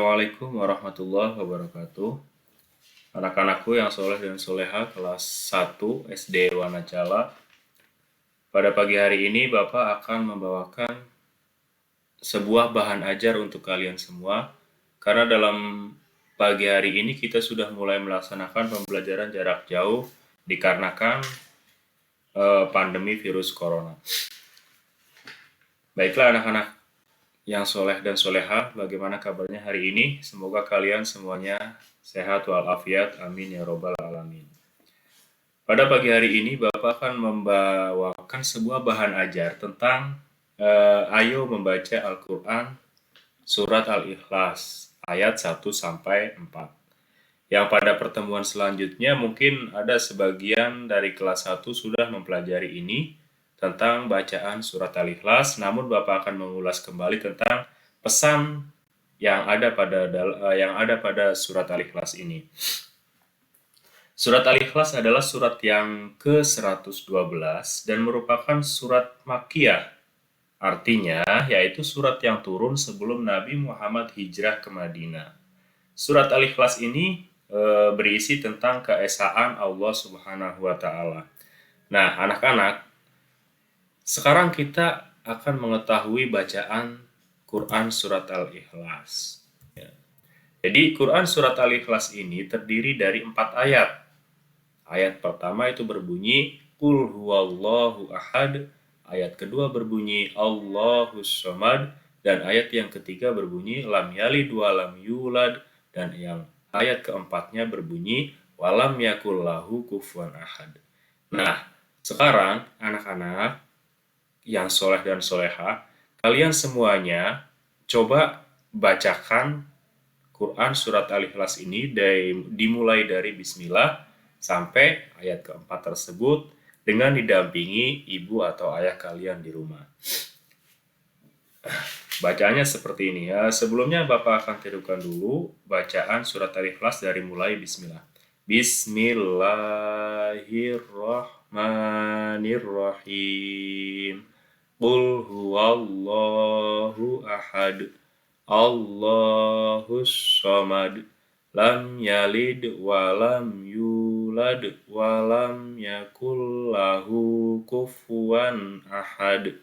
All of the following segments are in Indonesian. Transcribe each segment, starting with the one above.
Assalamualaikum warahmatullahi wabarakatuh. Anak-anakku yang soleh dan soleha kelas 1 SD Wanacala. Pada pagi hari ini Bapak akan membawakan sebuah bahan ajar untuk kalian semua. Karena dalam pagi hari ini kita sudah mulai melaksanakan pembelajaran jarak jauh dikarenakan pandemi virus corona. Baiklah anak-anak yang soleh dan soleha, bagaimana kabarnya hari ini? Semoga kalian semuanya sehat walafiat, amin ya robbal alamin. Pada pagi hari ini Bapak akan membawakan sebuah bahan ajar tentang ayo membaca Al-Quran surat Al-Ikhlas ayat 1-4. Yang pada pertemuan selanjutnya mungkin ada sebagian dari kelas 1 sudah mempelajari ini tentang bacaan surat Al-Ikhlas, namun Bapak akan mengulas kembali tentang pesan yang ada pada surat Al-Ikhlas ini. Surat Al-Ikhlas adalah surat yang ke-112 dan merupakan surat Makkiyah. Artinya, yaitu surat yang turun sebelum Nabi Muhammad hijrah ke Madinah. Surat Al-Ikhlas ini berisi tentang keesaan Allah Subhanahu wa Ta'ala. Nah, anak-anak, sekarang kita akan mengetahui bacaan Quran Surat Al-Ikhlas. Jadi Quran Surat Al-Ikhlas ini terdiri dari 4 ayat. Ayat pertama itu berbunyi Qul huwallahu ahad. Ayat kedua berbunyi Allahus somad. Dan ayat yang ketiga berbunyi Lam yalid wa lam yulad. Dan yang ayat keempatnya berbunyi Walam yakul lahu kufuwan ahad. Nah, sekarang anak-anak yang soleh dan soleha, kalian semuanya coba bacakan Quran Surat Al-Ikhlas ini dimulai dari Bismillah sampai ayat keempat tersebut dengan didampingi ibu atau ayah kalian di rumah. Bacaannya seperti ini ya. Sebelumnya Bapak akan tirukan dulu bacaan Surat Al-Ikhlas dari mulai Bismillah. Bismillahirrahmanirrahim. Qul huwallahu ahad. Allahus somad. Lam yalid wa lam yulad wa lam yakul lahu kufuwan ahad.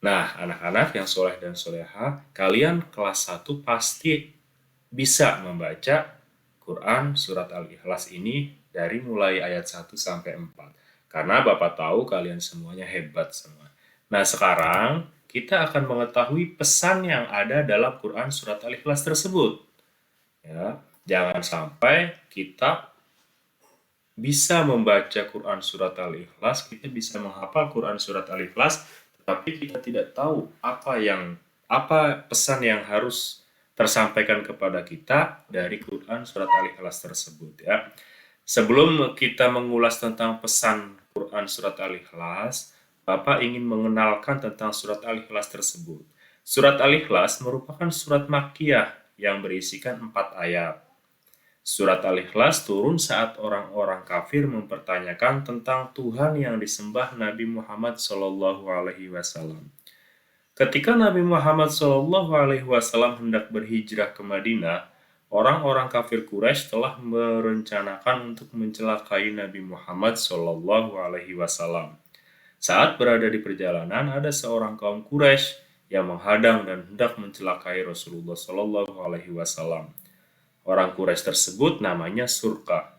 Nah, anak-anak yang soleh dan soleha, kalian kelas 1 pasti bisa membaca Quran Surat Al-Ikhlas ini dari mulai ayat 1-4. Karena Bapak tahu kalian semuanya hebat semua. Nah, sekarang kita akan mengetahui pesan yang ada dalam Quran Surat Al-Ikhlas tersebut. Ya, jangan sampai kita bisa membaca Quran Surat Al-Ikhlas, kita bisa menghafal Quran Surat Al-Ikhlas, tapi kita tidak tahu apa pesan yang harus tersampaikan kepada kita dari Quran Surat Al-Ikhlas tersebut ya. Sebelum kita mengulas tentang pesan Quran Surat Al-Ikhlas, Bapak ingin mengenalkan tentang Surat Al-Ikhlas tersebut. Surat Al-Ikhlas merupakan surat Makkiyah yang berisikan 4 ayat. Surat Al-Ikhlas turun saat orang-orang kafir mempertanyakan tentang Tuhan yang disembah Nabi Muhammad SAW. Ketika Nabi Muhammad SAW hendak berhijrah ke Madinah, orang-orang kafir Quraisy telah merencanakan untuk mencelakai Nabi Muhammad SAW. Saat berada di perjalanan, ada seorang kaum Quraisy yang menghadang dan hendak mencelakai Rasulullah SAW. Orang Quraisy tersebut namanya Surqa.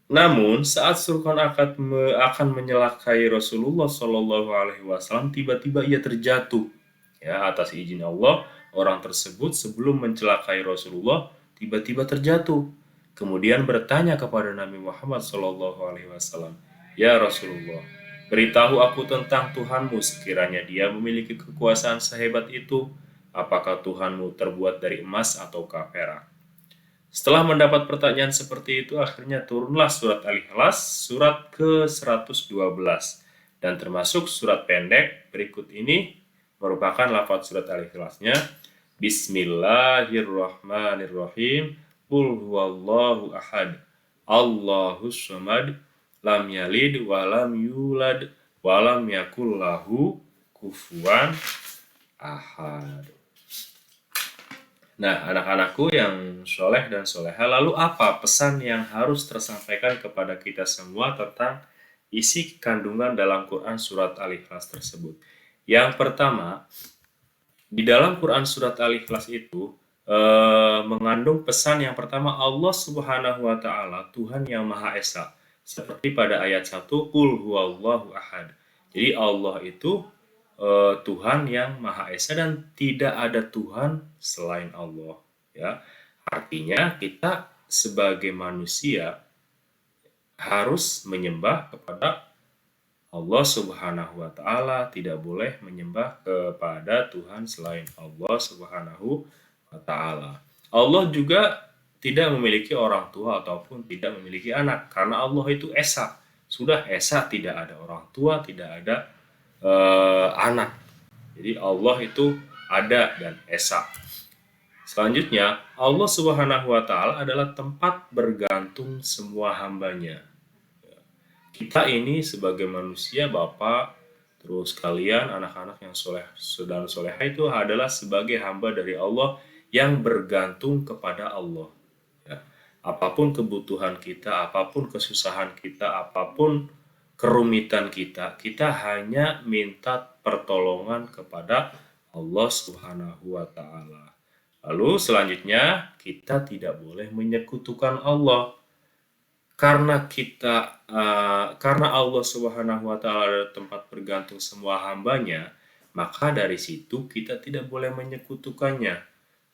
Namun saat Surqa akan menyelakai Rasulullah SAW, tiba-tiba ia terjatuh. Ya, atas izin Allah, orang tersebut sebelum mencelakai Rasulullah tiba-tiba terjatuh. Kemudian bertanya kepada Nabi Muhammad SAW, "Ya Rasulullah, beritahu aku tentang Tuhanmu sekiranya dia memiliki kekuasaan sehebat itu. Apakah Tuhanmu terbuat dari emas ataukah perak?" Setelah mendapat pertanyaan seperti itu, akhirnya turunlah surat Al-Ikhlas, surat ke-112. Dan termasuk surat pendek berikut ini merupakan lafaz surat Al-Ikhlasnya. Bismillahirrahmanirrahim. Qul huwallahu ahad. Allahus somad. Lam yalid wa lam yulad wa lam yakul lahu kufuwan ahad. Nah, anak-anakku yang soleh dan soleha, lalu apa pesan yang harus tersampaikan kepada kita semua tentang isi kandungan dalam Quran surat Al-Ikhlas tersebut? Yang pertama, di dalam Quran surat Al-Ikhlas itu mengandung pesan yang pertama, Allah Subhanahu wa taala Tuhan yang Maha Esa. Seperti pada ayat 1, Qul huwallahu ahad. Jadi Allah itu Tuhan yang Maha Esa dan tidak ada Tuhan selain Allah, ya. Artinya kita sebagai manusia harus menyembah kepada Allah Subhanahu wa taala, tidak boleh menyembah kepada Tuhan selain Allah Subhanahu wa taala. Allah juga tidak memiliki orang tua ataupun tidak memiliki anak karena Allah itu esa. Sudah esa, tidak ada orang tua, tidak ada anak. Jadi Allah itu ada dan esa. Selanjutnya, Allah Subhanahu wa taala adalah tempat bergantung semua hambanya. Kita ini sebagai manusia, Bapak, terus kalian anak-anak yang soleh dan soleha itu adalah sebagai hamba dari Allah yang bergantung kepada Allah. Ya. Apapun kebutuhan kita, apapun kesusahan kita, apapun kerumitan kita, kita hanya minta pertolongan kepada Allah Subhanahu wa taala. Lalu selanjutnya, kita tidak boleh menyekutukan Allah. Karena Allah Subhanahu wa taala adalah tempat bergantung semua hambanya, maka dari situ kita tidak boleh menyekutukannya,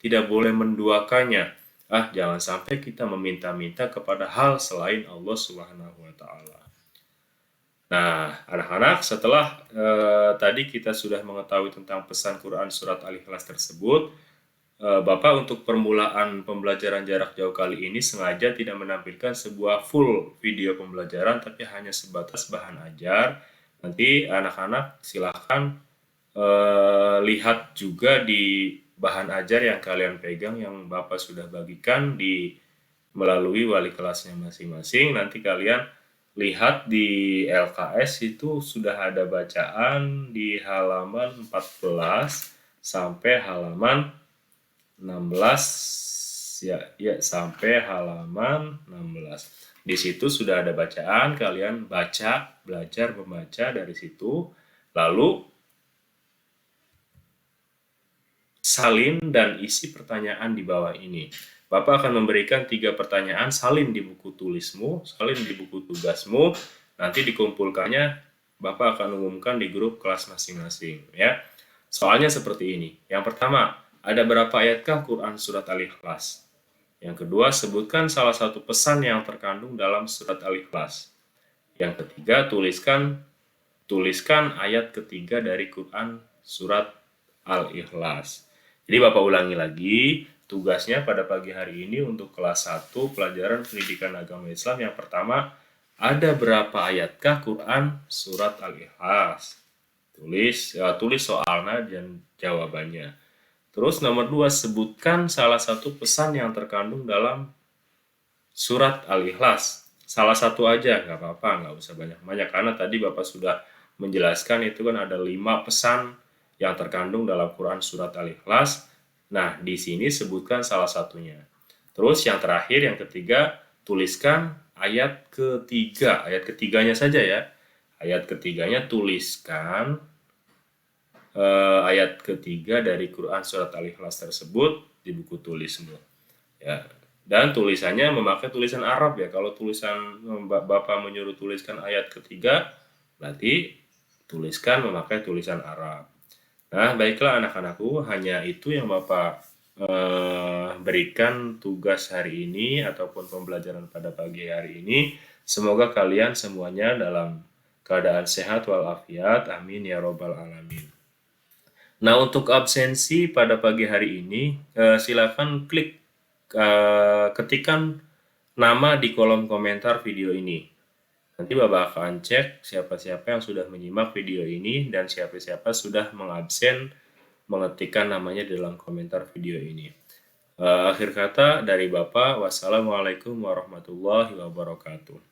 tidak boleh menduakannya. Jangan sampai kita meminta-minta kepada hal selain Allah Subhanahu wa taala. Nah, anak-anak, setelah tadi kita sudah mengetahui tentang pesan Quran surat Al-Ikhlas tersebut, Bapak untuk permulaan pembelajaran jarak jauh kali ini sengaja tidak menampilkan sebuah full video pembelajaran, tapi hanya sebatas bahan ajar. Nanti anak-anak silahkan lihat juga di bahan ajar yang kalian pegang yang Bapak sudah bagikan melalui wali kelasnya masing-masing. Nanti kalian lihat di LKS itu sudah ada bacaan di halaman 14 sampai halaman 16 ya sampai halaman 16. Di situ sudah ada bacaan, kalian baca, belajar membaca dari situ, lalu salin dan isi pertanyaan di bawah ini. Bapak akan memberikan 3 pertanyaan, salin di buku tulismu, salin di buku tugasmu, nanti dikumpulkannya Bapak akan umumkan di grup kelas masing-masing, ya. Soalnya seperti ini. Yang pertama, ada berapa ayatkah Quran surat Al-Ikhlas? Yang kedua, sebutkan salah satu pesan yang terkandung dalam surat Al-Ikhlas. Yang ketiga, tuliskan ayat ketiga dari Quran surat Al-Ikhlas. Jadi Bapak ulangi lagi, tugasnya pada pagi hari ini untuk kelas 1 pelajaran pendidikan agama Islam yang pertama, ada berapa ayatkah Quran surat Al-Ikhlas? Tulis soalnya dan jawabannya. Terus nomor 2, sebutkan salah satu pesan yang terkandung dalam surat Al-Ikhlas. Salah satu aja, nggak apa-apa, nggak usah banyak-banyak. Karena tadi Bapak sudah menjelaskan itu kan ada 5 pesan yang terkandung dalam Quran surat Al-Ikhlas. Nah, di sini sebutkan salah satunya. Terus yang terakhir, yang ketiga, tuliskan ayat ketiga. Ayat ketiganya saja ya. Ayat ketiganya tuliskan ayat ketiga dari Quran surat Al-Ikhlas tersebut di buku tulismu. Ya. Dan tulisannya memakai tulisan Arab ya. Kalau tulisan Bapak menyuruh tuliskan ayat ketiga, berarti tuliskan memakai tulisan Arab. Nah, baiklah anak-anakku, hanya itu yang Bapak berikan tugas hari ini ataupun pembelajaran pada pagi hari ini. Semoga kalian semuanya dalam keadaan sehat walafiat. Amin ya robbal alamin. Nah, untuk absensi pada pagi hari ini, silakan ketikkan nama di kolom komentar video ini. Nanti Bapak akan cek siapa-siapa yang sudah menyimak video ini dan siapa-siapa sudah mengabsen mengetikkan namanya dalam komentar video ini. Akhir kata dari Bapak, wassalamualaikum warahmatullahi wabarakatuh.